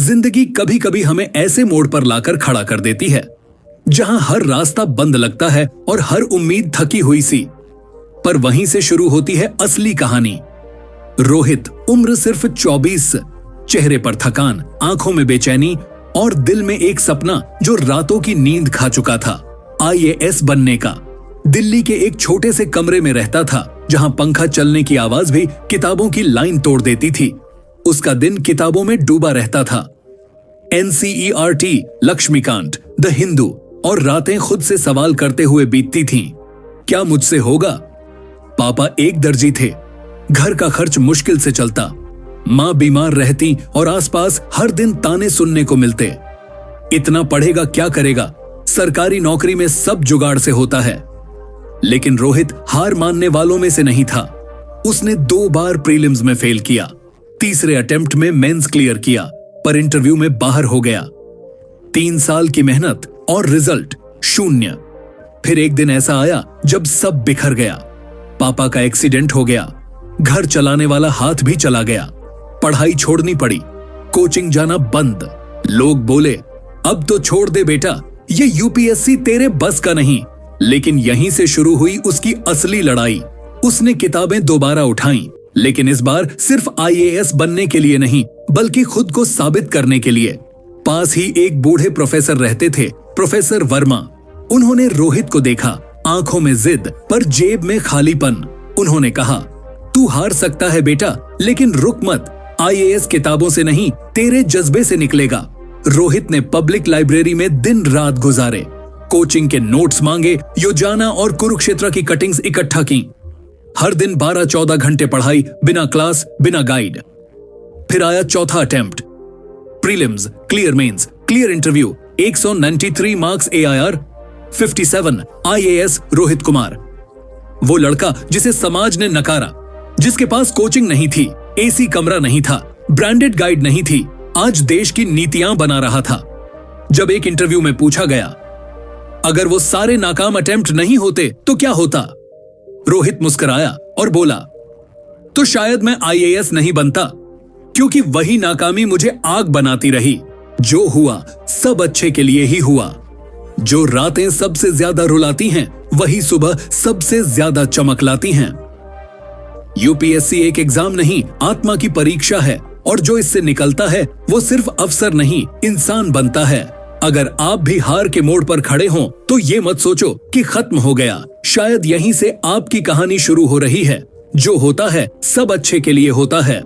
जिंदगी कभी कभी हमें ऐसे मोड़ पर लाकर खड़ा कर देती है जहां हर रास्ता बंद लगता है और हर उम्मीद थकी हुई सी, पर वहीं से शुरू होती है असली कहानी। रोहित, उम्र सिर्फ 24, चेहरे पर थकान, आंखों में बेचैनी और दिल में एक सपना जो रातों की नींद खा चुका था, IAS बनने का। दिल्ली के एक छोटे से कमरे में रहता था जहां पंखा चलने की आवाज भी किताबों की लाइन तोड़ देती थी। उसका दिन किताबों में डूबा रहता था। NCERT, लक्ष्मीकांत, द हिंदू और रातें खुद से सवाल करते हुए बीतती थीं। क्या मुझसे होगा? पापा एक दर्जी थे, घर का खर्च मुश्किल से चलता, मां बीमार रहती और आसपास हर दिन ताने सुनने को मिलते। इतना पढ़ेगा क्या करेगा, सरकारी नौकरी में सब जुगाड़ से होता है। लेकिन रोहित हार मानने वालों में से नहीं था। उसने 2 बार प्रीलिम्स में फेल किया, तीसरे अटेम्प्ट में मेंस क्लियर किया, पर इंटरव्यू में बाहर हो गया। 3 साल की मेहनत और रिजल्ट 0। फिर एक दिन ऐसा आया जब सब बिखर गया। पापा का एक्सीडेंट हो गया, घर चलाने वाला हाथ भी चला गया, पढ़ाई छोड़नी पड़ी, कोचिंग जाना बंद। लोग बोले, अब तो छोड़ दे बेटा, ये UPSC तेरे बस का नहीं। लेकिन यहीं से शुरू हुई उसकी असली लड़ाई। उसने किताबें दोबारा उठाई, लेकिन इस बार सिर्फ IAS बनने के लिए नहीं, बल्कि खुद को साबित करने के लिए। पास ही एक बूढ़े प्रोफेसर रहते थे, प्रोफेसर वर्मा। उन्होंने रोहित को देखा, आंखों में जिद पर जेब में खालीपन। उन्होंने कहा, तू हार सकता है बेटा, लेकिन रुक मत, IAS किताबों से नहीं, तेरे जज्बे से निकलेगा। रोहित ने पब्लिक लाइब्रेरी में दिन रात गुजारे, कोचिंग के नोट्स मांगे, योजना और कुरुक्षेत्र की कटिंग्स इकट्ठा की। हर दिन 12-14 घंटे पढ़ाई, बिना क्लास, बिना गाइड। फिर आया चौथा attempt, prelims, clear mains, clear interview, 193 marks AIR, 57 IAS Rohit Kumar. वो लड़का जिसे समाज ने नकारा, जिसके पास कोचिंग नहीं थी, AC कमरा नहीं था, ब्रांडेड गाइड नहीं थी, आज देश की नीतियां बना रहा था। जब एक इंटरव्यू में पूछा गया, अगर वो सारे नाकाम अटेम्प्ट नहीं होते तो क्या होता? रोहित मुस्कुराया और बोला, तो शायद मैं IAS नहीं बनता, क्योंकि वही नाकामी मुझे आग बनाती रही। जो हुआ सब अच्छे के लिए ही हुआ। जो रातें सबसे ज्यादा रुलाती हैं, वही सुबह सबसे ज्यादा चमक लाती हैं। UPSC एक एग्जाम नहीं, आत्मा की परीक्षा है, और जो इससे निकलता है वो सिर्फ अफसर नहीं, इंसान बनता है। अगर आप भी हार के मोड़ पर खड़े हों, तो ये मत सोचो कि खत्म हो गया। शायद यहीं से आपकी कहानी शुरू हो रही है। जो होता है सब अच्छे के लिए होता है।